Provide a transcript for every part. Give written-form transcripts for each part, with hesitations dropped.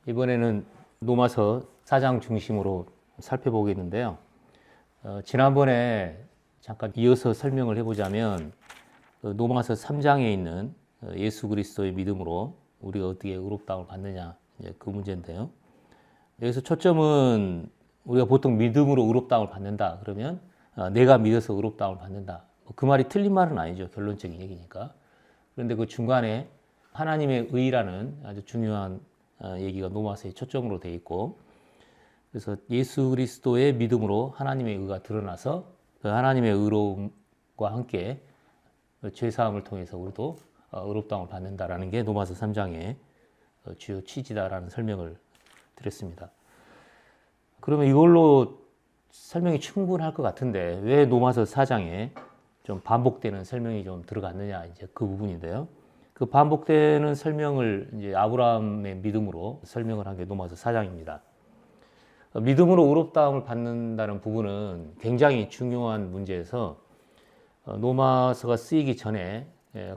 이번에는 노마서 4장 중심으로 살펴보겠는데요. 지난번에 잠깐 이어서 설명을 해보자면 노마서 3장에 있는 예수 그리스도의 믿음으로 우리가 어떻게 의롭다움을 받느냐 그 문제인데요. 여기서 초점은 우리가 보통 믿음으로 의롭다움을 받는다 그러면 내가 믿어서 의롭다움을 받는다. 그 말이 틀린 말은 아니죠. 결론적인 얘기니까. 그런데 그 중간에 하나님의 의라는 아주 중요한 얘기가 노마서의 초점으로 되어 있고, 그래서 예수 그리스도의 믿음으로 하나님의 의가 드러나서 그 하나님의 의로움과 함께 죄사함을 통해서 우리도 의롭다움을 받는다라는 게 노마서 3장의 주요 취지다라는 설명을 드렸습니다. 그러면 이걸로 설명이 충분할 것 같은데 왜 노마서 4장에 좀 반복되는 설명이 좀 들어갔느냐, 이제 그 부분인데요. 그 반복되는 설명을 이제 아브라함의 믿음으로 설명을 한 게 노마서 4장입니다. 믿음으로 의롭다움을 받는다는 부분은 굉장히 중요한 문제에서 노마서가 쓰이기 전에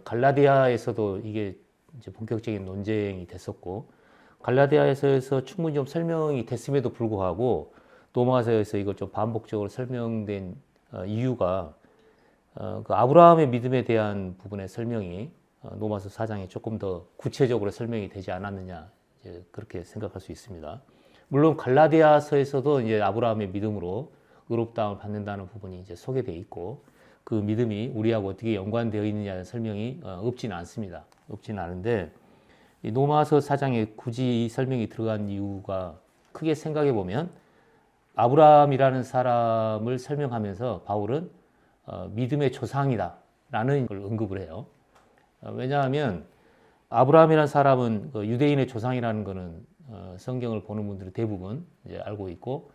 갈라디아에서도 이게 이제 본격적인 논쟁이 됐었고, 갈라디아에서 충분히 좀 설명이 됐음에도 불구하고 노마서에서 이걸 좀 반복적으로 설명된 이유가 그 아브라함의 믿음에 대한 부분의 설명이 노마서 4장에 조금 더 구체적으로 설명이 되지 않았느냐, 이제 그렇게 생각할 수 있습니다. 물론 갈라디아서에서도 이제 아브라함의 믿음으로 의롭다움을 받는다는 부분이 이제 소개되어 있고, 그 믿음이 우리하고 어떻게 연관되어 있느냐는 설명이 없지는 않습니다. 없지는 않은데, 이 노마서 4장에 굳이 이 설명이 들어간 이유가 크게 생각해 보면 아브라함이라는 사람을 설명하면서 바울은 믿음의 조상이다라는 걸 언급을 해요. 왜냐하면 아브라함이라는 사람은 유대인의 조상이라는 것은 성경을 보는 분들이 대부분 이제 알고 있고,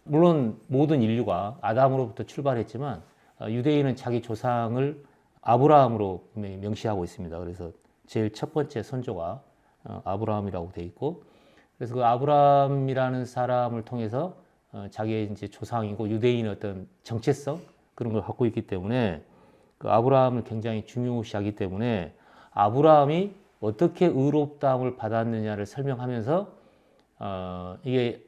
물론 모든 인류가 아담으로부터 출발했지만 유대인은 자기 조상을 아브라함으로 분명히 명시하고 있습니다. 그래서 제일 첫 번째 선조가 아브라함이라고 되어 있고, 그래서 그 아브라함이라는 사람을 통해서 자기의 이제 조상이고 유대인의 어떤 정체성 그런 걸 갖고 있기 때문에 그 아브라함을 굉장히 중요시하기 때문에 아브라함이 어떻게 의롭다움을 받았느냐를 설명하면서 이게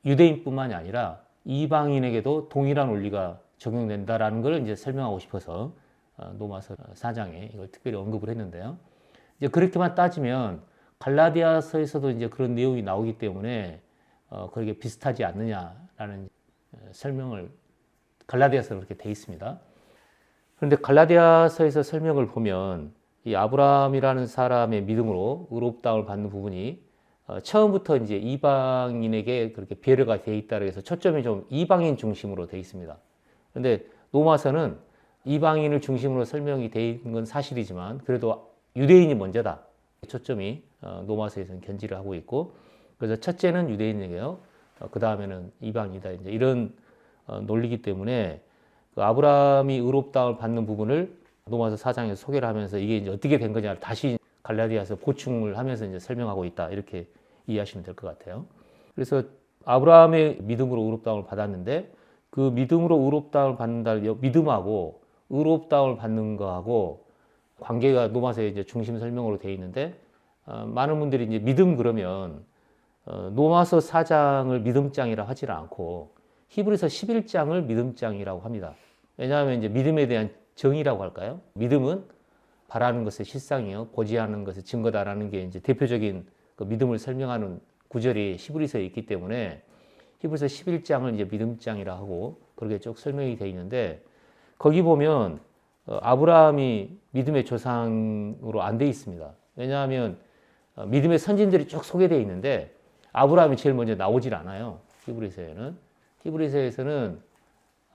유대인뿐만이 아니라 이방인에게도 동일한 원리가 적용된다라는 걸 이제 설명하고 싶어서 노마서 4장에 이걸 특별히 언급을 했는데요. 이제 그렇게만 따지면 갈라디아서에서도 이제 그런 내용이 나오기 때문에 그렇게 비슷하지 않느냐라는 설명을 갈라디아서로 그렇게 돼 있습니다. 그런데 갈라디아서에서 설명을 보면 이 아브라함이라는 사람의 믿음으로 의롭다움을 받는 부분이 처음부터 이제 이방인에게 그렇게 배려가 되어 있다고 해서 초점이 좀 이방인 중심으로 되어 있습니다. 그런데 노마서는 이방인을 중심으로 설명이 되어 있는 건 사실이지만 그래도 유대인이 먼저다. 초점이 노마서에서는 견지를 하고 있고, 그래서 첫째는 유대인에게요. 그 다음에는 이방이다. 이제 이런 논리이기 때문에 그 아브라함이 의롭다움을 받는 부분을 노마서 4장에서 소개를 하면서 이게 이제 어떻게 된 거냐를 다시 갈라디아서 보충을 하면서 이제 설명하고 있다. 이렇게 이해하시면 될 것 같아요. 그래서 아브라함의 믿음으로 의롭다움을 받았는데 그 믿음으로 의롭다움을 받는다, 믿음하고 의롭다움을 받는 거하고 관계가 노마서의 이제 중심 설명으로 되어 있는데, 많은 분들이 이제 믿음 그러면 노마서 4장을 믿음장이라 하지는 않고 히브리서 11장을 믿음장이라고 합니다. 왜냐하면 이제 믿음에 대한 정의라고 할까요? 믿음은 바라는 것의 실상이요, 보지 않는 것의 증거다라는 게 이제 대표적인 그 믿음을 설명하는 구절이 히브리서에 있기 때문에 히브리서 11장을 이제 믿음장이라 하고 그렇게 쭉 설명이 되어 있는데, 거기 보면 아브라함이 믿음의 조상으로 안 돼 있습니다. 왜냐하면 믿음의 선진들이 쭉 소개되어 있는데 아브라함이 제일 먼저 나오질 않아요. 히브리서에는. 히브리서에서는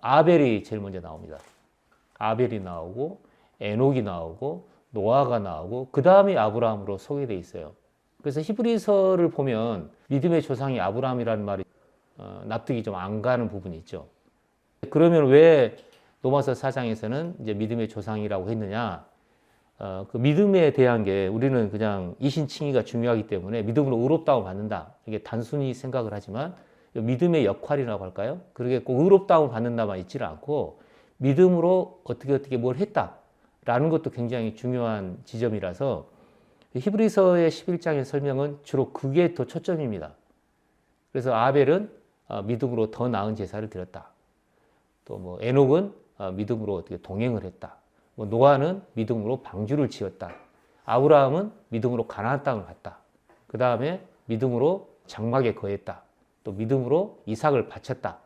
아벨이 제일 먼저 나옵니다. 아벨이 나오고 에녹이 나오고 노아가 나오고 그 다음에 아브라함으로 소개되어 있어요. 그래서 히브리서를 보면 믿음의 조상이 아브라함이라는 말이 납득이 좀 안 가는 부분이 있죠. 그러면 왜 노마서 4장에서는 이제 믿음의 조상이라고 했느냐? 그 믿음에 대한 게 우리는 그냥 이신칭의가 중요하기 때문에 믿음으로 의롭다움을 받는다. 이게 단순히 생각을 하지만 믿음의 역할이라고 할까요? 그렇게 꼭 의롭다움을 받는다만 있지는 않고 믿음으로 어떻게 뭘 했다라는 것도 굉장히 중요한 지점이라서 히브리서의 11장의 설명은 주로 그게 더 초점입니다. 그래서 아벨은 믿음으로 더 나은 제사를 드렸다. 또 뭐 에녹은 믿음으로 어떻게 동행을 했다. 뭐 노아는 믿음으로 방주를 지었다. 아브라함은 믿음으로 가나안 땅을 갔다. 그 다음에 믿음으로 장막에 거했다. 또 믿음으로 이삭을 바쳤다.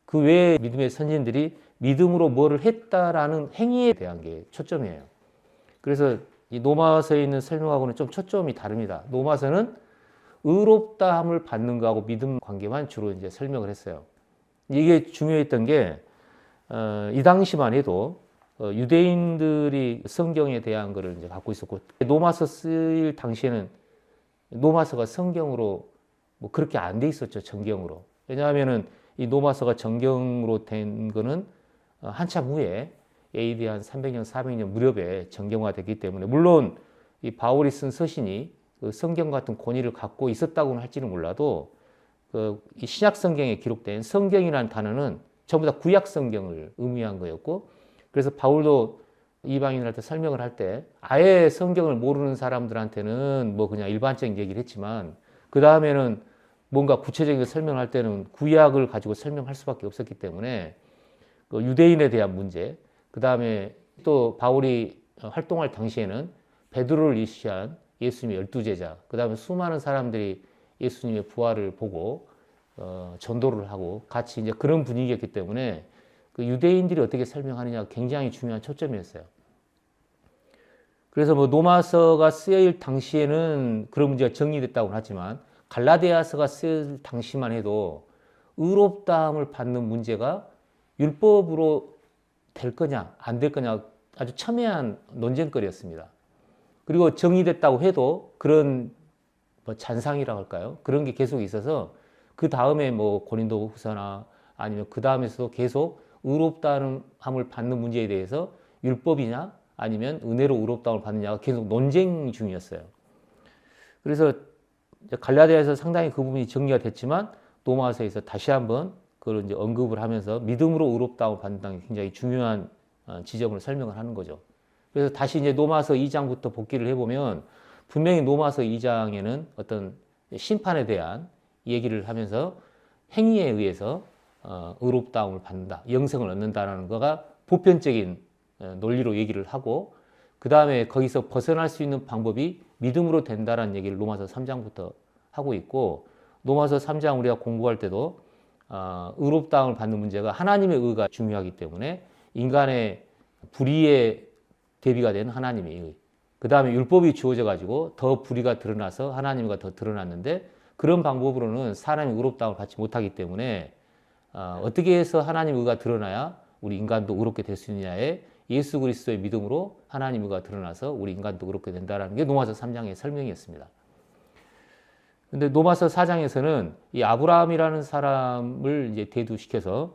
그 외에 믿음의 선진들이 믿음으로 뭐를 했다라는 행위에 대한 게 초점이에요. 그래서 이 로마서에 있는 설명하고는 좀 초점이 다릅니다. 로마서는 의롭다함을 받는 거하고 믿음 관계만 주로 이제 설명을 했어요. 이게 중요했던 게, 이 당시만 해도 유대인들이 성경에 대한 것을 이제 갖고 있었고, 로마서 쓰일 당시에는 로마서가 성경으로 뭐 그렇게 안 돼 있었죠, 정경으로. 왜냐하면은 이 로마서가 정경으로 된 거는 한참 후에 AD 한 300년, 400년 무렵에 정경화됐기 때문에, 물론 이 바울이 쓴 서신이 그 성경 같은 권위를 갖고 있었다고는 할지는 몰라도 이 신약 성경에 기록된 성경이라는 단어는 전부 다 구약 성경을 의미한 거였고, 그래서 바울도 이방인들한테 설명을 할 때 아예 성경을 모르는 사람들한테는 뭐 그냥 일반적인 얘기를 했지만, 그 다음에는 뭔가 구체적인 설명을 할 때는 구약을 가지고 설명할 수밖에 없었기 때문에 그 유대인에 대한 문제, 그 다음에 또 바울이 활동할 당시에는 베드로를 이시한 예수님의 12제자, 그 다음에 수많은 사람들이 예수님의 부활을 보고 전도를 하고 같이 이제 그런 분위기였기 때문에 그 유대인들이 어떻게 설명하느냐가 굉장히 중요한 초점이었어요. 그래서 뭐 로마서가 쓰여질 당시에는 그런 문제가 정리됐다고 하지만, 갈라디아서가 쓰일 당시만 해도 의롭다함을 받는 문제가 율법으로 될 거냐 안 될 거냐 아주 첨예한 논쟁거리였습니다. 그리고 정리됐다고 해도 그런 뭐 잔상이라고 할까요? 그런 게 계속 있어서 그 다음에 뭐 고린도 후서나 아니면 그 다음에서도 계속 의롭다함을 받는 문제에 대해서 율법이냐 아니면 은혜로 의롭다함을 받느냐가 계속 논쟁 중이었어요. 그래서 갈라디아에서 상당히 그 부분이 정리가 됐지만, 로마서에서 다시 한번 그걸 이제 언급을 하면서 믿음으로 의롭다함을 받는다는 게 굉장히 중요한 지점을 설명을 하는 거죠. 그래서 다시 이제 로마서 2장부터 복기를 해보면 분명히 로마서 2장에는 어떤 심판에 대한 얘기를 하면서 행위에 의해서 의롭다함을 받는다, 영생을 얻는다라는 거가 보편적인 논리로 얘기를 하고, 그 다음에 거기서 벗어날 수 있는 방법이 믿음으로 된다라는 얘기를 로마서 3장부터 하고 있고, 로마서 3장 우리가 공부할 때도 의롭다함을 받는 문제가 하나님의 의가 중요하기 때문에 인간의 불의에 대비가 된 하나님의 의, 그 다음에 율법이 주어져 가지고 더 불의가 드러나서 하나님과 더 드러났는데, 그런 방법으로는 사람이 의롭다함을 받지 못하기 때문에 어떻게 해서 하나님의 의가 드러나야 우리 인간도 의롭게 될 수 있느냐에 예수 그리스도의 믿음으로 하나님의 의가 드러나서 우리 인간도 의롭게 된다는 게 로마서 3장의 설명이었습니다. 근데 로마서 4장에서는 이 아브라함이라는 사람을 이제 대두시켜서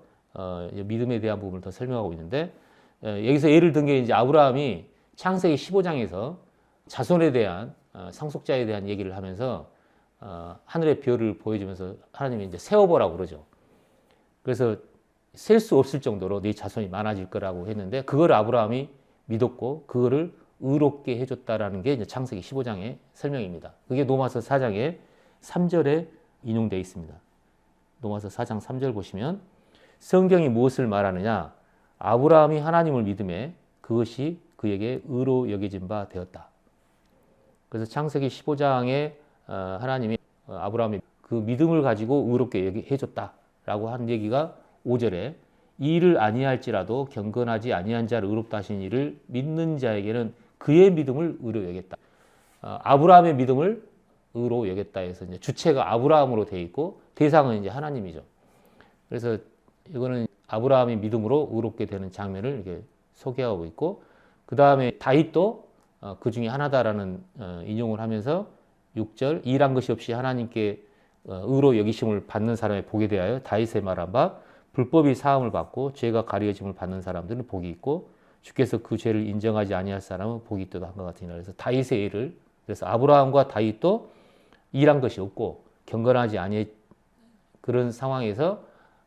믿음에 대한 부분을 더 설명하고 있는데, 여기서 예를 든 게 이제 아브라함이 창세기 15장에서 자손에 대한 상속자에 대한 얘기를 하면서 하늘의 별을 보여주면서 하나님이 이제 세어보라고 그러죠. 그래서 셀 수 없을 정도로 네 자손이 많아질 거라고 했는데, 그걸 아브라함이 믿었고 그거를 의롭게 해줬다라는 게 이제 창세기 15장의 설명입니다. 그게 로마서 4장의 3절에 인용되어 있습니다. 로마서 4장 3절 보시면 성경이 무엇을 말하느냐? 아브라함이 하나님을 믿음에 그것이 그에게 의로 여겨진 바 되었다. 그래서 창세기 15장에 하나님이 아브라함이 그 믿음을 가지고 의롭게 해줬다라고 한 얘기가 5절에 이 일을 아니할지라도 경건하지 아니한 자를 의롭다 하신 이를 믿는 자에게는 그의 믿음을 의로 여겼다. 아브라함의 믿음을 의로 여겼다 해서 이제 주체가 아브라함으로 되어 있고 대상은 이제 하나님이죠. 그래서 이거는 아브라함이 믿음으로 의롭게 되는 장면을 이렇게 소개하고 있고, 그 다음에 다윗도 그 중에 하나다라는 인용을 하면서 6절 일한 것이 없이 하나님께 의로 여기심을 받는 사람의 복에 대하여 다윗의 말한 바 불법이 사함을 받고 죄가 가려짐을 받는 사람들은 복이 있고 주께서 그 죄를 인정하지 아니할 사람은 복이 있도다 한 것 같으니라. 그래서 다윗의 예를, 그래서 아브라함과 다윗도 일한 것이 없고 경건하지 아니 그런 상황에서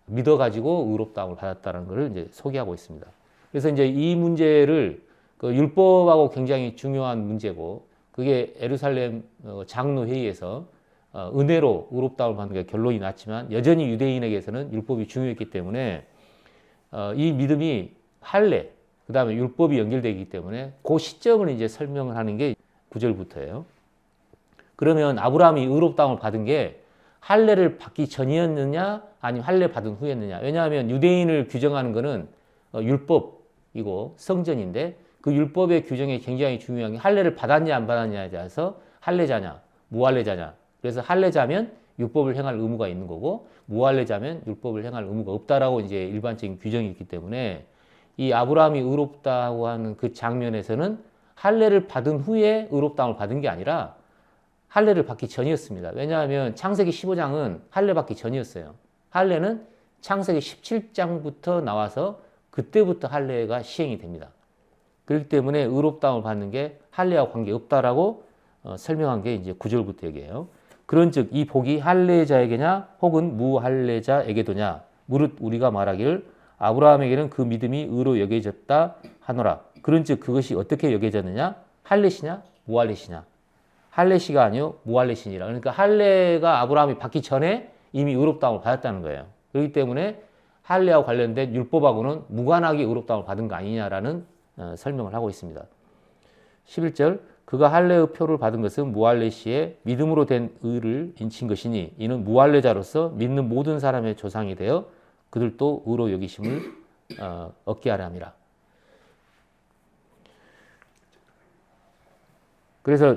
믿어가지고 의롭다함을 받았다는 것을 이제 소개하고 있습니다. 그래서 이제 이 문제를 그 율법하고 굉장히 중요한 문제고, 그게 예루살렘 장로회의에서 은혜로 의롭다움을 받는 게 결론이 났지만 여전히 유대인에게서는 율법이 중요했기 때문에 이 믿음이 할례, 그 다음에 율법이 연결되기 때문에 그 시점을 이제 설명을 하는 게 9절부터예요. 그러면 아브라함이 의롭다움을 받은 게 할례를 받기 전이었느냐 아니면 할례 받은 후였느냐. 왜냐하면 유대인을 규정하는 것은 율법이고 성전인데 그 율법의 규정이 굉장히 중요한 게 할례를 받았냐 안 받았냐에 대해서 할례자냐 무할례자냐. 그래서 할례자면 율법을 행할 의무가 있는 거고 무할례자면 율법을 행할 의무가 없다라고 이제 일반적인 규정이 있기 때문에 이 아브라함이 의롭다고 하는 그 장면에서는 할례를 받은 후에 의롭다움을 받은 게 아니라 할례를 받기 전이었습니다. 왜냐하면 창세기 15장은 할례 받기 전이었어요. 할례는 창세기 17장부터 나와서 그때부터 할례가 시행이 됩니다. 그렇기 때문에 의롭다움을 받는 게 할례와 관계없다라고 설명한 게 이제 9절부터 얘기해요. 그런즉 이 복이 할례자에게냐 혹은 무할례자에게도냐 무릇 우리가 말하기를 아브라함에게는 그 믿음이 의로 여겨졌다 하노라. 그런즉 그것이 어떻게 여겨졌느냐? 할례시냐 무할례시냐? 할례시가 아니요 무할례시니라. 그러니까 할례가 아브라함이 받기 전에 이미 의롭다움을 받았다는 거예요. 그렇기 때문에 할례와 관련된 율법하고는 무관하게 의롭다움을 받은 거 아니냐라는 설명을 하고 있습니다. 11절 그가 할례의 표를 받은 것은 무할례시에 믿음으로 된 의를 인친 것이니 이는 무할례자로서 믿는 모든 사람의 조상이 되어 그들도 의로 여기심을 얻게 하려 함이라. 그래서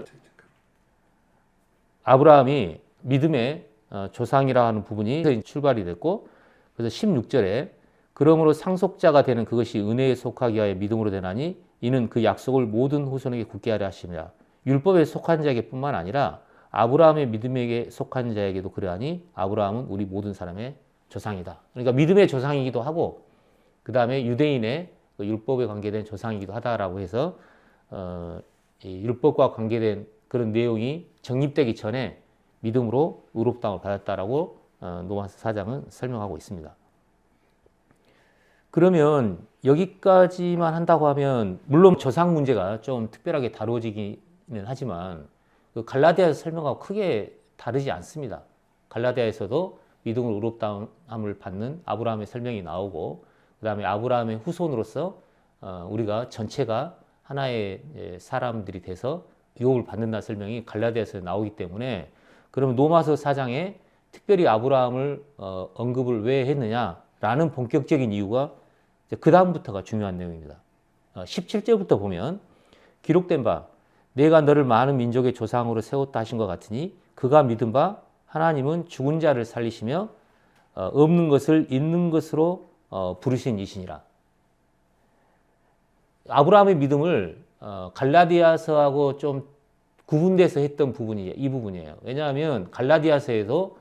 아브라함이 믿음의 조상이라 하는 부분이 출발이 됐고 그래서 16절에 그러므로 상속자가 되는 그것이 은혜에 속하기 위하여 믿음으로 되나니 이는 그 약속을 모든 후손에게 굳게 하려 하심이라. 율법에 속한 자에게 뿐만 아니라 아브라함의 믿음에게 속한 자에게도 그러하니 아브라함은 우리 모든 사람의 조상이다. 그러니까 믿음의 조상이기도 하고 그 다음에 유대인의 율법에 관계된 조상이기도 하다라고 해서 이 율법과 관계된 그런 내용이 정립되기 전에 믿음으로 의롭다움을 받았다라고 로마서 4장은 설명하고 있습니다. 그러면 여기까지만 한다고 하면 물론 조상 문제가 좀 특별하게 다뤄지기는 하지만 그 갈라디아에서 설명하고 크게 다르지 않습니다. 갈라디아에서도 믿음으로 의롭다움을 받는 아브라함의 설명이 나오고 그 다음에 아브라함의 후손으로서 우리가 전체가 하나의 사람들이 돼서 유업을 받는다는 설명이 갈라디아에서 나오기 때문에 그러면 로마서 4장에 특별히 아브라함을 언급을 왜 했느냐라는 본격적인 이유가 그 다음부터가 중요한 내용입니다. 17절부터 보면 기록된 바 내가 너를 많은 민족의 조상으로 세웠다 하신 것 같으니 그가 믿은 바 하나님은 죽은 자를 살리시며 없는 것을 있는 것으로 부르신 이시니라. 아브라함의 믿음을 갈라디아서하고 좀 구분돼서 했던 부분이 이 부분이에요. 왜냐하면 갈라디아서에도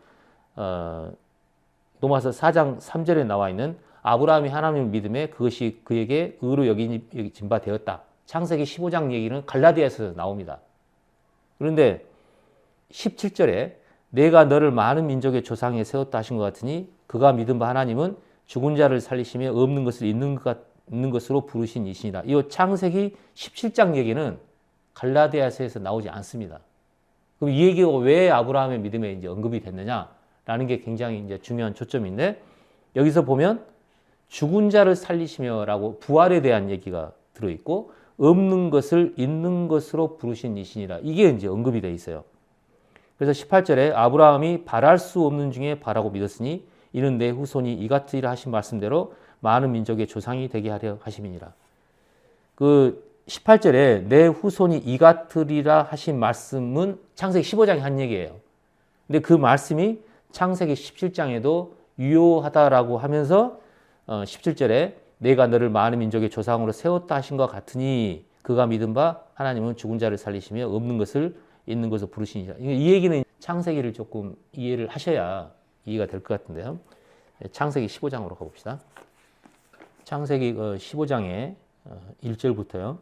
로마서 4장 3절에 나와 있는 아브라함이 하나님을 믿음에 그것이 그에게 의로 여겨진 바 되었다. 창세기 15장 얘기는 갈라디아서에서 나옵니다. 그런데 17절에 내가 너를 많은 민족의 조상에 세웠다 하신 것 같으니 그가 믿은 바 하나님은 죽은 자를 살리시며 없는 것을 있는 것으로 부르신 이시니라. 이 창세기 17장 얘기는 갈라디아서에서 나오지 않습니다. 그럼 이 얘기가 왜 아브라함의 믿음에 이제 언급이 됐느냐라는 게 굉장히 이제 중요한 초점인데 여기서 보면 죽은 자를 살리시며라고 부활에 대한 얘기가 들어있고 없는 것을 있는 것으로 부르신 이시니라. 이게 이제 언급이 돼 있어요. 그래서 18절에 아브라함이 바랄 수 없는 중에 바라고 믿었으니 이는 내 후손이 이 같으리라 하신 말씀대로 많은 민족의 조상이 되게 하려 하심이니라. 그 18절에 내 후손이 이 같으리라 하신 말씀은 창세기 15장에 한 얘기예요. 근데 그 말씀이 창세기 17장에도 유효하다라고 하면서 17절에 내가 너를 많은 민족의 조상으로 세웠다 하신 것 같으니 그가 믿은 바 하나님은 죽은 자를 살리시며 없는 것을 있는 것으로 부르시니라. 이 얘기는 창세기를 조금 이해를 하셔야 이해가 될 것 같은데요. 창세기 15장으로 가봅시다. 창세기 15장의 1절부터요.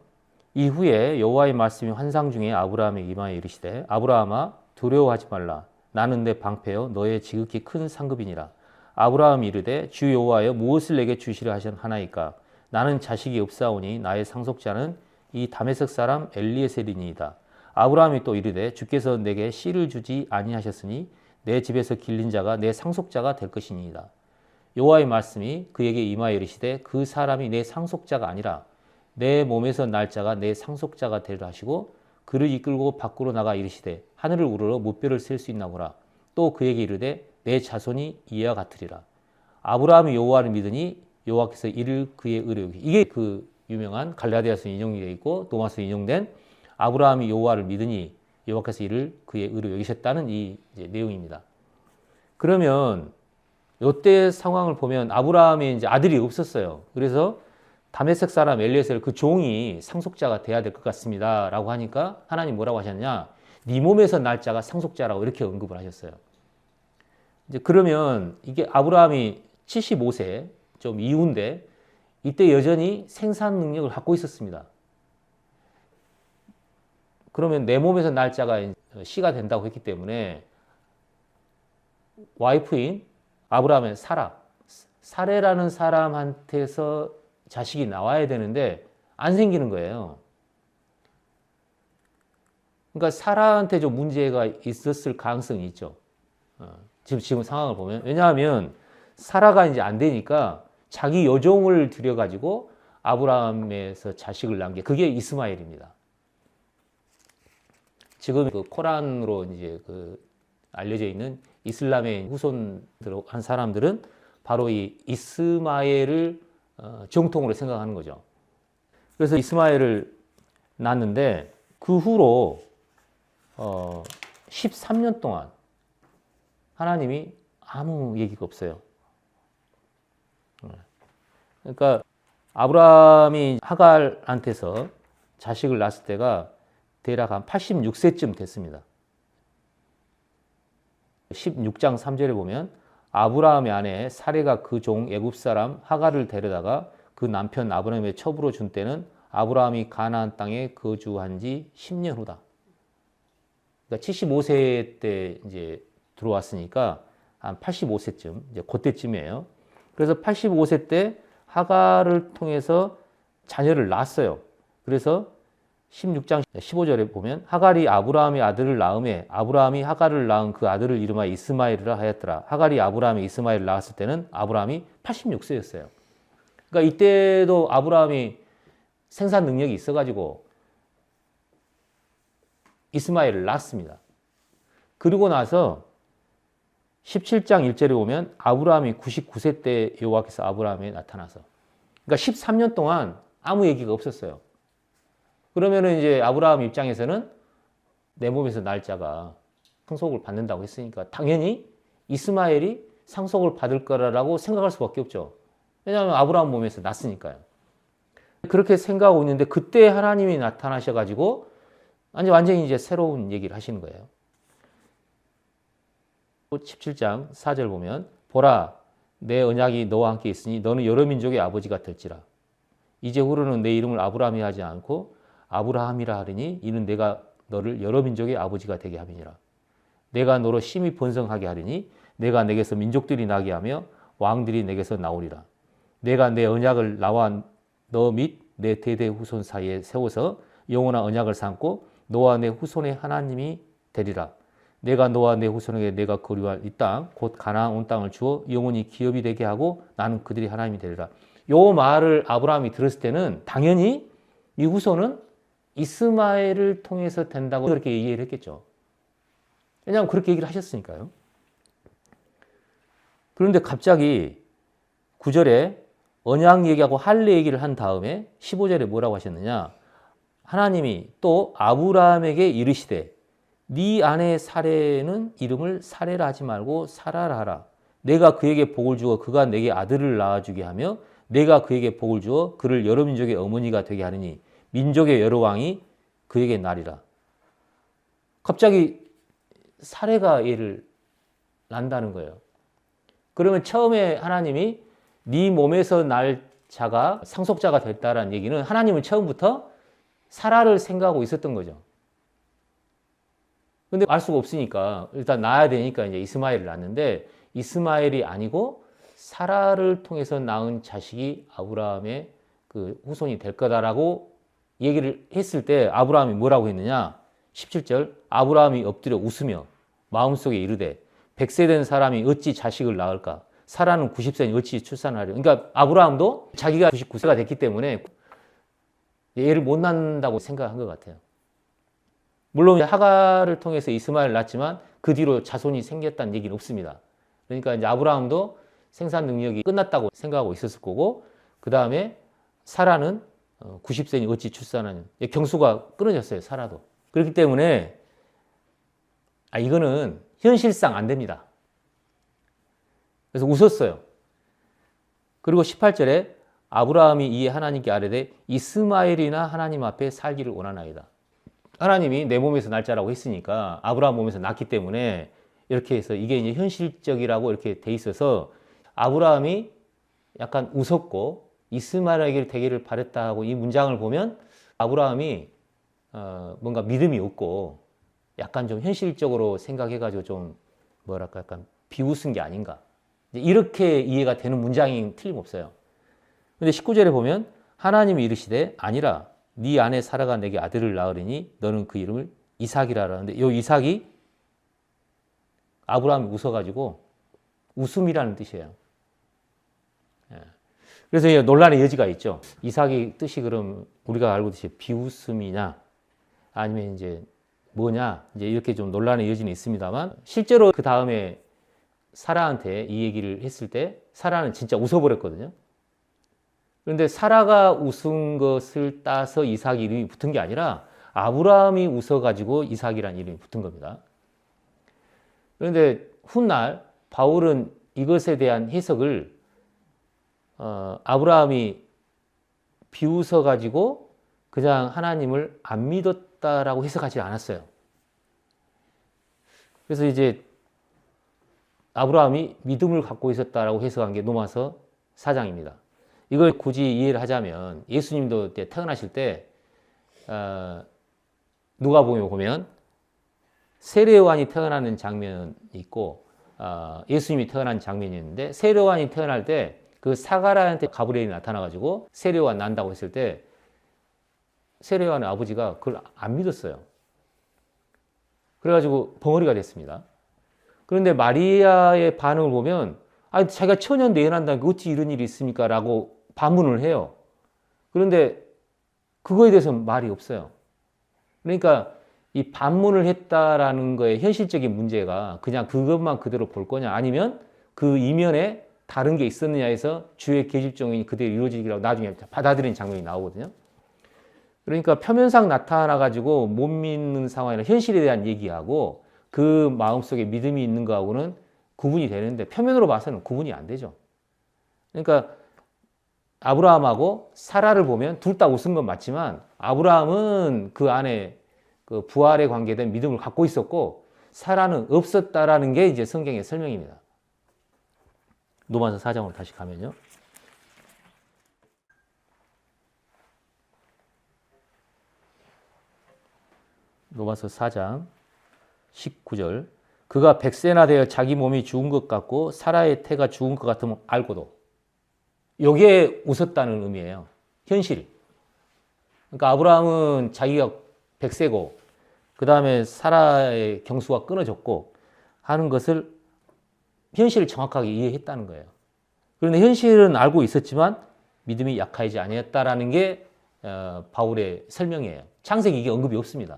이후에 여호와의 말씀이 환상 중에 아브라함의 이마에 이르시되 아브라함아 두려워하지 말라. 나는 내 방패여 너의 지극히 큰 상급이니라. 아브라함이 이르되 주 여호와여 무엇을 내게 주시려 하나이까? 나는 자식이 없사오니 나의 상속자는 이 다메섹 사람 엘리에셀이니이다. 아브라함이 또 이르되 주께서 내게 씨를 주지 아니하셨으니 내 집에서 길린 자가 내 상속자가 될 것이니이다. 여호와의 말씀이 그에게 임하여 이르시되 그 사람이 내 상속자가 아니라 내 몸에서 날 자가 내 상속자가 되리라 하시고 그를 이끌고 밖으로 나가 이르시되 하늘을 우러러 무뼈를 셀 수 있나 보라. 또 그에게 이르되 내 자손이 이와 같으리라. 아브라함이 여호와를 믿으니 여호와께서 이를 그의 의로 여기시고, 이게 그 유명한 갈라디아서 인용이 되어 있고 로마서 인용된 아브라함이 여호와를 믿으니 여호와께서 이를 그의 의로 여기셨다는 이 이제 내용입니다. 그러면 이때 상황을 보면 아브라함이 이제 아들이 없었어요. 그래서 다메섹 사람 엘리에셀 그 종이 상속자가 돼야 될 것 같습니다라고 하니까 하나님 뭐라고 하셨냐? 네 몸에서 날 자가 상속자라고 이렇게 언급을 하셨어요. 이제 그러면 이게 아브라함이 75세 좀 이후인데 이때 여전히 생산 능력을 갖고 있었습니다. 그러면 내 몸에서 날 자가 씨가 된다고 했기 때문에 와이프인 아브라함의 사레라는 사람한테서 자식이 나와야 되는데 안 생기는 거예요. 그러니까 사라한테 좀 문제가 있었을 가능성이 있죠. 지금 상황을 보면. 왜냐하면 사라가 이제 안 되니까 자기 여종을 들여가지고 아브라함에서 자식을 낳은 게 그게 이스마엘입니다. 지금 그 코란으로 이제 그 알려져 있는 이슬람의 후손들 한 사람들은 바로 이 이스마엘을 정통으로 생각하는 거죠. 그래서 이스마엘을 낳았는데 그 후로 13년 동안 하나님이 아무 얘기가 없어요. 그러니까 아브라함이 하갈한테서 자식을 낳았을 때가 대략 한 86세쯤 됐습니다. 16장 3절에 보면 아브라함의 아내 사레가 그 종 애굽 사람 하갈을 데려다가 그 남편 아브라함의 첩으로 준 때는 아브라함이 가나안 땅에 거주한 지 10년 후다. 그러니까 75세 때 이제 들어왔으니까 한 85세쯤 이제 그때쯤이에요. 그래서 85세 때 하갈을 통해서 자녀를 낳았어요. 그래서 16장 15절에 보면 하갈이 아브라함의 아들을 낳음에 아브라함이 하갈을 낳은 그 아들을 이름하여 이스마엘이라 하였더라. 하갈이 아브라함이 이스마엘을 낳았을 때는 아브라함이 86세였어요. 그러니까 이때도 아브라함이 생산 능력이 있어가지고 이스마엘을 낳았습니다. 그리고 나서 17장 1절에 보면 아브라함이 99세 때 여호와께서 아브라함에 나타나서 그러니까 13년 동안 아무 얘기가 없었어요. 그러면은 이제 아브라함 입장에서는 내 몸에서 날 자가 상속을 받는다고 했으니까 당연히 이스마엘이 상속을 받을 거라고 생각할 수밖에 없죠. 왜냐하면 아브라함 몸에서 났으니까요. 그렇게 생각하고 있는데 그때 하나님이 나타나셔가지고 완전히 이제 새로운 얘기를 하시는 거예요. 17장 4절 보면 보라 내 언약이 너와 함께 있으니 너는 여러 민족의 아버지가 될지라. 이제 후로는 내 이름을 아브라함이 하지 않고 아브라함이라 하리니 이는 내가 너를 여러 민족의 아버지가 되게 함이니라. 내가 너로 심히 번성하게 하리니 내가 내게서 민족들이 나게 하며 왕들이 내게서 나오리라. 내가 내 언약을 나와 너 및 내 대대 후손 사이에 세워서 영원한 언약을 삼고 너와 내 후손의 하나님이 되리라. 내가 너와 내 후손에게 내가 거류할 이 땅 곧 가나안 온 땅을 주어 영원히 기업이 되게 하고 나는 그들이 하나님이 되리라. 요 말을 아브라함이 들었을 때는 당연히 이 후손은 이스마엘을 통해서 된다고 그렇게 이해를 했겠죠. 왜냐하면 그렇게 얘기를 하셨으니까요. 그런데 갑자기 9절에 언약 얘기하고 할례 얘기를 한 다음에 15절에 뭐라고 하셨느냐. 하나님이 또 아브라함에게 이르시되 네 아내 사레는 이름을 사레라 하지 말고 사라라 하라. 내가 그에게 복을 주어 그가 내게 아들을 낳아주게 하며 내가 그에게 복을 주어 그를 여러 민족의 어머니가 되게 하느니 민족의 여러 왕이 그에게 나리라. 갑자기 사레가 얘를 낳는다는 거예요. 그러면 처음에 하나님이 네 몸에서 날 자가 상속자가 됐다라는 얘기는 하나님은 처음부터 사라를 생각하고 있었던 거죠. 근데 알 수가 없으니까 일단 낳아야 되니까 이제 이스마엘을 낳는데 이스마엘이 아니고 사라를 통해서 낳은 자식이 아브라함의 그 후손이 될 거다라고 얘기를 했을 때 아브라함이 뭐라고 했느냐? 17절 아브라함이 엎드려 웃으며 마음속에 이르되 100세 된 사람이 어찌 자식을 낳을까? 사라는 90세니 어찌 출산하려? 그러니까 아브라함도 자기가 99세가 됐기 때문에 애를 못 낳는다고 생각한 것 같아요. 물론 하갈을 통해서 이스마엘을 낳았지만 그 뒤로 자손이 생겼다는 얘기는 없습니다. 그러니까 이제 아브라함도 생산 능력이 끝났다고 생각하고 있었을 거고, 그 다음에 사라는 90세니 어찌 출산하는, 경수가 끊어졌어요, 사라도. 그렇기 때문에 이거는 현실상 안 됩니다. 그래서 웃었어요. 그리고 18절에 아브라함이 이에 하나님께 아뢰되 이스마엘이나 하나님 앞에 살기를 원하나이다. 하나님이 내 몸에서 날짜라고 했으니까 아브라함 몸에서 낳기 때문에 이렇게 해서 이게 이제 현실적이라고 이렇게 돼 있어서 아브라함이 약간 웃었고 이스마엘에게 되기를 바랬다 고 이 문장을 보면 아브라함이 뭔가 믿음이 없고 약간 좀 현실적으로 생각해가지고 좀 뭐랄까 약간 비웃은 게 아닌가. 이렇게 이해가 되는 문장이 틀림없어요. 근데 19절에 보면 하나님이 이르시되 아니라 네 아내 사라가 내게 아들을 낳으리니 너는 그 이름을 이삭이라 하는데 이 이삭이 아브라함이 웃어가지고 웃음이라는 뜻이에요. 그래서 논란의 여지가 있죠. 이삭이 뜻이 그럼 우리가 알고 있듯이 비웃음이냐 아니면 이제 뭐냐 이제 이렇게 좀 논란의 여지는 있습니다만 실제로 그 다음에 사라한테 이 얘기를 했을 때 사라는 진짜 웃어버렸거든요. 그런데 사라가 웃은 것을 따서 이삭 이름이 붙은 게 아니라 아브라함이 웃어가지고 이삭이라는 이름이 붙은 겁니다. 그런데 훗날 바울은 이것에 대한 해석을 아브라함이 비웃어가지고 그냥 하나님을 안 믿었다라고 해석하지 않았어요. 그래서 이제 아브라함이 믿음을 갖고 있었다라고 해석한 게 로마서 4장입니다. 이걸 굳이 이해를 하자면 예수님도 태어나실 때 누가복음에 보면 세례요한이 태어나는 장면이 있고 예수님이 태어난 장면이 있는데 세례요한이 태어날 때 그 사가랴한테 가브리엘이 나타나가지고 세례요한 난다고 했을 때 세례요한의 아버지가 그걸 안 믿었어요. 그래가지고 벙어리가 됐습니다. 그런데 마리아의 반응을 보면 자기가 처녀 내연한다는 게 어찌 이런 일이 있습니까? 라고 반문을 해요. 그런데 그거에 대해서는 말이 없어요. 그러니까 이 반문을 했다라는 거에 현실적인 문제가 그냥 그것만 그대로 볼 거냐 아니면 그 이면에 다른 게 있었느냐에서 주의 계집종이 그대로 이루어지기라고 나중에 받아들이는 장면이 나오거든요. 그러니까 표면상 나타나가지고 못 믿는 상황이나 현실에 대한 얘기하고 그 마음속에 믿음이 있는 거하고는 구분이 되는데 표면으로 봐서는 구분이 안 되죠. 그러니까 아브라함하고 사라를 보면 둘 다 웃은 건 맞지만 아브라함은 그 안에 그 부활에 관계된 믿음을 갖고 있었고 사라는 없었다라는 게 이제 성경의 설명입니다. 로마서 4장으로 다시 가면요. 로마서 4장 19절 그가 100세나 되어 자기 몸이 죽은 것 같고 사라의 태가 죽은 것 같으면 알고도 여기에 웃었다는 의미예요. 현실. 그러니까 아브라함은 자기가 100세고 그 다음에 사라의 경수가 끊어졌고 하는 것을 현실을 정확하게 이해했다는 거예요. 그런데 현실은 알고 있었지만 믿음이 약하지 아니었다라는 게 바울의 설명이에요. 창세기 이게 언급이 없습니다.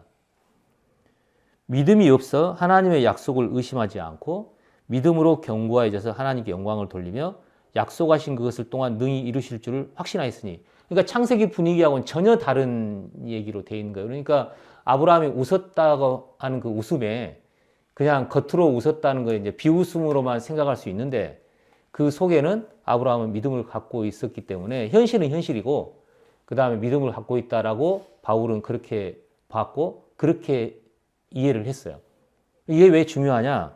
믿음이 없어 하나님의 약속을 의심하지 않고 믿음으로 견고하여 져서 하나님께 영광을 돌리며 약속하신 그것을 또한 능히 이루실 줄을 확신하였으니 그러니까 창세기 분위기하고는 전혀 다른 얘기로 되어 있는 거예요. 그러니까 아브라함이 웃었다고 하는 그 웃음에 그냥 겉으로 웃었다는 걸 이제 비웃음으로만 생각할 수 있는데 그 속에는 아브라함은 믿음을 갖고 있었기 때문에 현실은 현실이고 그 다음에 믿음을 갖고 있다라고 바울은 그렇게 봤고 그렇게 이해를 했어요. 이게 왜 중요하냐?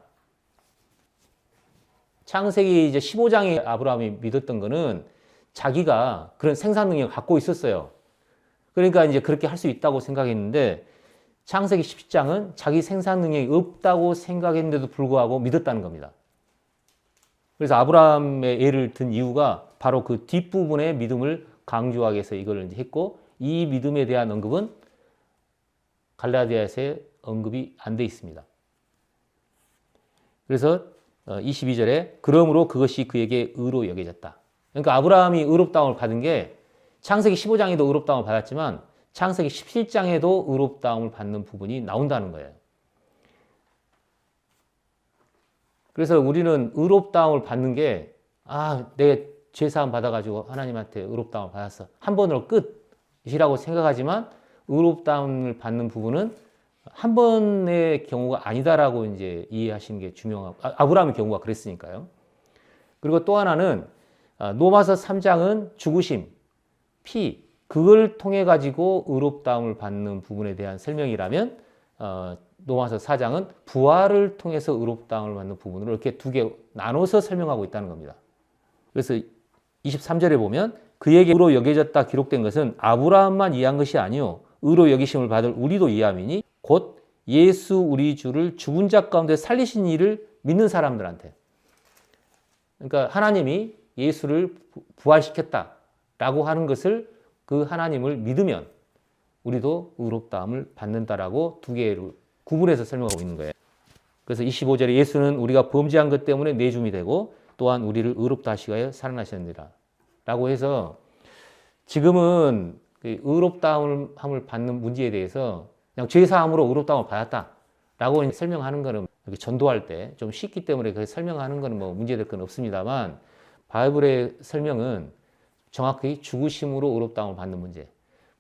창세기 이제 15장에 아브라함이 믿었던 거는 자기가 그런 생산 능력을 갖고 있었어요. 그러니까 이제 그렇게 할 수 있다고 생각했는데 창세기 17장은 자기 생산 능력이 없다고 생각했는데도 불구하고 믿었다는 겁니다. 그래서 아브라함의 예를 든 이유가 바로 그 뒷부분의 믿음을 강조하기 위해서 이걸 했고 이 믿음에 대한 언급은 갈라디아서의 언급이 안 돼 있습니다. 그래서 22절에 그러므로 그것이 그에게 의로 여겨졌다. 그러니까 아브라함이 의롭다움을 받은 게 창세기 15장에도 의롭다움을 받았지만 창세기 17장에도 의롭다움을 받는 부분이 나온다는 거예요. 그래서 우리는 의롭다움을 받는 게 내가 죄사함 받아가지고 하나님한테 의롭다움을 받았어. 한 번으로 끝이라고 생각하지만 의롭다움을 받는 부분은 한 번의 경우가 아니다라고 이제 이해하시는 게 중요하고 아브라함의 경우가 그랬으니까요. 그리고 또 하나는 로마서 3장은 죽으심, 피 그걸 통해 가지고 의롭다움을 받는 부분에 대한 설명이라면 로마서 4장은 부활을 통해서 의롭다움을 받는 부분으로 이렇게 두 개 나눠서 설명하고 있다는 겁니다. 그래서 23절에 보면 그에게 의로 여겨졌다 기록된 것은 아브라함만 이해한 것이 아니요 의로 여기심을 받을 우리도 이해함이니 곧 예수 우리 주를 죽은 자 가운데 살리신 이를 믿는 사람들한테. 그러니까 하나님이 예수를 부활시켰다라고 하는 것을 그 하나님을 믿으면 우리도 의롭다함을 받는다라고 두 개를 구분해서 설명하고 있는 거예요. 그래서 25절에 예수는 우리가 범죄한 것 때문에 내줌이 되고 또한 우리를 의롭다 하시기 위하여 살아나셨느니라 라고 해서 지금은 의롭다함을 받는 문제에 대해서 그냥 죄사함으로 의롭다함을 받았다라고 설명하는 거는 전도할 때 좀 쉽기 때문에 그 설명하는 거는 뭐 문제될 건 없습니다만 바이블의 설명은 정확히 죽으심으로 의롭다함을 받는 문제,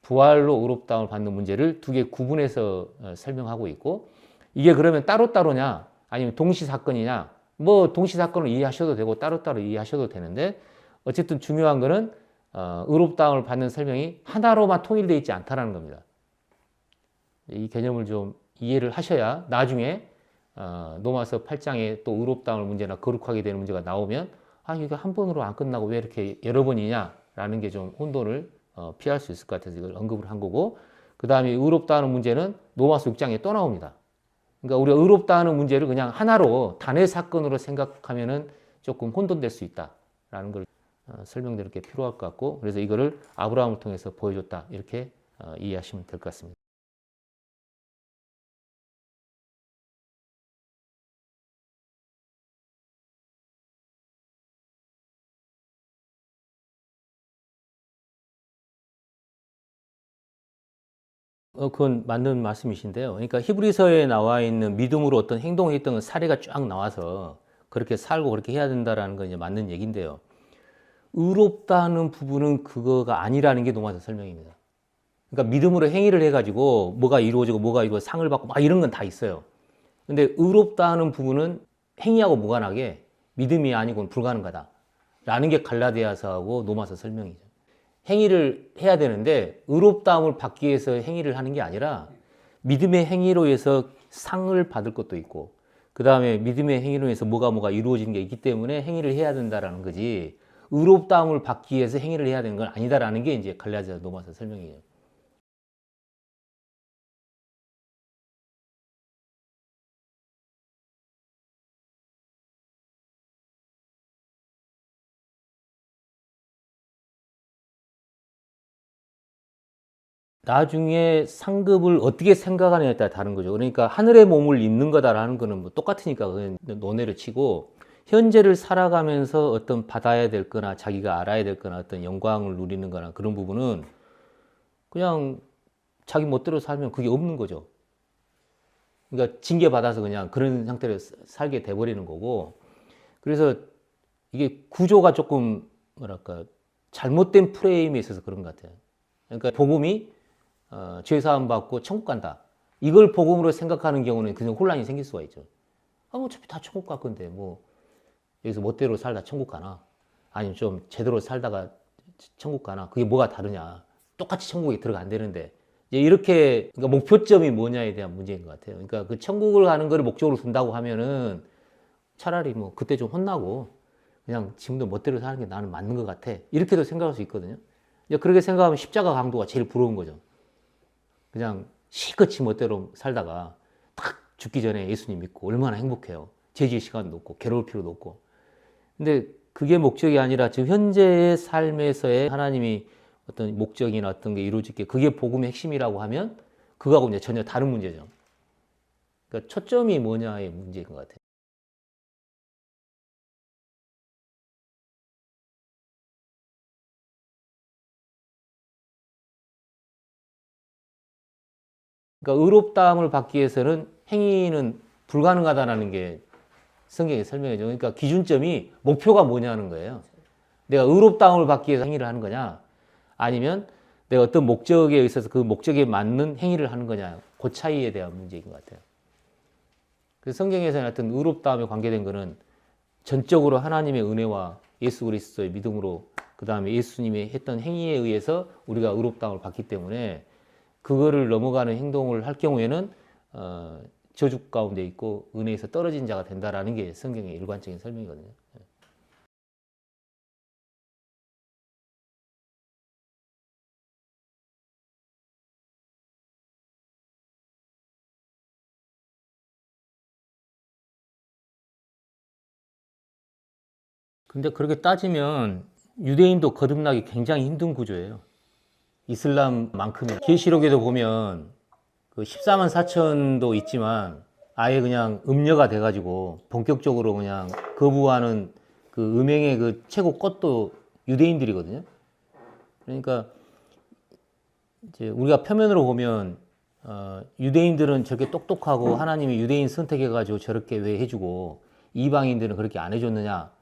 부활로 의롭다함을 받는 문제를 두 개 구분해서 설명하고 있고 이게 그러면 따로따로냐 아니면 동시사건이냐 뭐 동시사건을 이해하셔도 되고 따로따로 이해하셔도 되는데 어쨌든 중요한 거는 의롭다함을 받는 설명이 하나로만 통일되어 있지 않다는 겁니다. 이 개념을 좀 이해를 하셔야 나중에 로마서 8장에 또 의롭다함을 문제나 거룩하게 되는 문제가 나오면 이거 한 번으로 안 끝나고 왜 이렇게 여러 번이냐라는 게 좀 혼돈을 피할 수 있을 것 같아서 이걸 언급을 한 거고 그 다음에 의롭다는 문제는 로마서 6장에 또 나옵니다. 그러니까 우리가 의롭다는 문제를 그냥 하나로 단일 사건으로 생각하면은 조금 혼돈될 수 있다라는 걸 설명드릴 게 필요할 것 같고 그래서 이거를 아브라함을 통해서 보여줬다 이렇게 이해하시면 될 것 같습니다. 그건 맞는 말씀이신데요. 그러니까 히브리서에 나와 있는 믿음으로 어떤 행동을 했던 사례가 쫙 나와서 그렇게 살고 그렇게 해야 된다라는 건 이제 맞는 얘기인데요. 의롭다는 부분은 그거가 아니라는 게 로마서 설명입니다. 그러니까 믿음으로 행위를 해가지고 뭐가 이루어지고 뭐가 이루어지고 상을 받고 막 이런 건 다 있어요. 근데 의롭다는 부분은 행위하고 무관하게 믿음이 아니고는 불가능하다. 라는 게 갈라디아서하고 로마서 설명이죠. 행위를 해야 되는데 의롭다함을 받기 위해서 행위를 하는 게 아니라 믿음의 행위로 해서 상을 받을 것도 있고 그 다음에 믿음의 행위로 해서 뭐가 이루어지는 게 있기 때문에 행위를 해야 된다라는 거지 의롭다함을 받기 위해서 행위를 해야 되는 건 아니다라는 게 이제 갈라디아 로마서 설명이에요. 나중에 상급을 어떻게 생각하느냐에 따라 다른 거죠. 그러니까 하늘의 몸을 입는 거다라는 거는 뭐 똑같으니까 그냥 논외를 치고 현재를 살아가면서 어떤 받아야 될 거나 자기가 알아야 될 거나 어떤 영광을 누리는 거나 그런 부분은 그냥 자기 멋대로 살면 그게 없는 거죠. 그러니까 징계받아서 그냥 그런 상태로 살게 돼버리는 거고 그래서 이게 구조가 조금 뭐랄까 잘못된 프레임에 있어서 그런 것 같아요. 그러니까 복음이 죄사함 받고 천국 간다. 이걸 복음으로 생각하는 경우는 그냥 혼란이 생길 수가 있죠. 뭐 어차피 다 천국 갈 건데 뭐 여기서 멋대로 살다 천국 가나? 아니면 좀 제대로 살다가 천국 가나? 그게 뭐가 다르냐? 똑같이 천국에 들어간다는데 이제 이렇게 그러니까 목표점이 뭐냐에 대한 문제인 것 같아요. 그러니까 그 천국을 가는 거를 목적으로 둔다고 하면은 차라리 뭐 그때 좀 혼나고 그냥 지금도 멋대로 사는 게 나는 맞는 것 같아. 이렇게도 생각할 수 있거든요. 이제 그렇게 생각하면 십자가 강도가 제일 부러운 거죠. 그냥 시커치 멋대로 살다가 딱 죽기 전에 예수님 믿고 얼마나 행복해요. 죄질 시간도 없고 괴로울 필요도 없고. 근데 그게 목적이 아니라 지금 현재의 삶에서의 하나님이 어떤 목적이나 어떤 게 이루어질게 그게 복음의 핵심이라고 하면 그거하고 이제 전혀 다른 문제죠. 그러니까 초점이 뭐냐의 문제인 것 같아요. 그러니까 의롭다함을 받기 위해서는 행위는 불가능하다는 게 성경의 설명이죠. 그러니까 기준점이 목표가 뭐냐는 거예요. 내가 의롭다함을 받기 위해서 행위를 하는 거냐, 아니면 내가 어떤 목적에 있어서 그 목적에 맞는 행위를 하는 거냐, 그 차이에 대한 문제인 것 같아요. 그래서 성경에서는 하여튼 의롭다함에 관계된 거는 전적으로 하나님의 은혜와 예수 그리스도의 믿음으로, 그 다음에 예수님이 했던 행위에 의해서 우리가 의롭다함을 받기 때문에 그거를 넘어가는 행동을 할 경우에는 저주 가운데 있고 은혜에서 떨어진 자가 된다라는 게 성경의 일관적인 설명이거든요. 근데 그렇게 따지면 유대인도 거듭나기 굉장히 힘든 구조예요. 이슬람만큼이나. 계시록에도 보면 그 14만 4천도 있지만 아예 그냥 음녀가 돼가지고 본격적으로 그냥 거부하는 그 음행의 그 최고 끝도 유대인들이거든요. 그러니까 이제 우리가 표면으로 보면 유대인들은 저렇게 똑똑하고 하나님이 유대인 선택해가지고 저렇게 왜 해주고 이방인들은 그렇게 안 해줬느냐.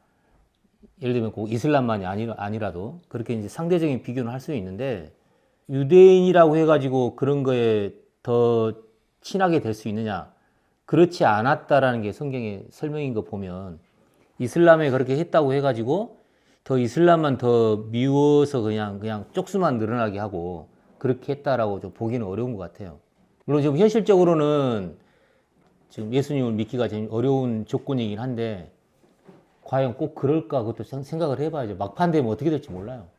예를 들면 그 이슬람만이 아니라도 그렇게 이제 상대적인 비교는 할 수 있는데, 유대인이라고 해가지고 그런 거에 더 친하게 될 수 있느냐? 그렇지 않았다라는 게 성경의 설명인 거 보면, 이슬람에 그렇게 했다고 해가지고 더 이슬람만 더 미워서 그냥 쪽수만 늘어나게 하고 그렇게 했다라고 좀 보기는 어려운 것 같아요. 물론 지금 현실적으로는 지금 예수님을 믿기가 좀 어려운 조건이긴 한데, 과연 꼭 그럴까 그것도 생각을 해봐야죠. 막판 되면 어떻게 될지 몰라요.